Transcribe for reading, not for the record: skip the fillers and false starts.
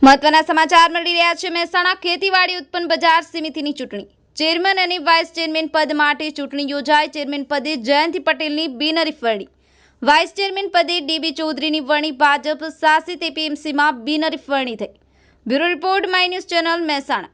મહત્વના સમાચાર મળી રહ્યા છે। મહેસાણા ખેતીવાડી ઉત્પન્ન બજાર સમિતિની ચૂંટણી ચેરમેન અને વાઇસ ચેરમેન પદ માટે ચૂંટણી યોજાઈ। ચેરમેન પદે જયંતિ પટેલની બિનહરીફ વરણી, વાઇસ ચેરમેન પદે ડીબી ચૌધરીની વરણી ભાજપ શાસિત એપીએમસીમાં બિનહરીફ વરણી થઈ। Bureau report, my news channel, Mehsana.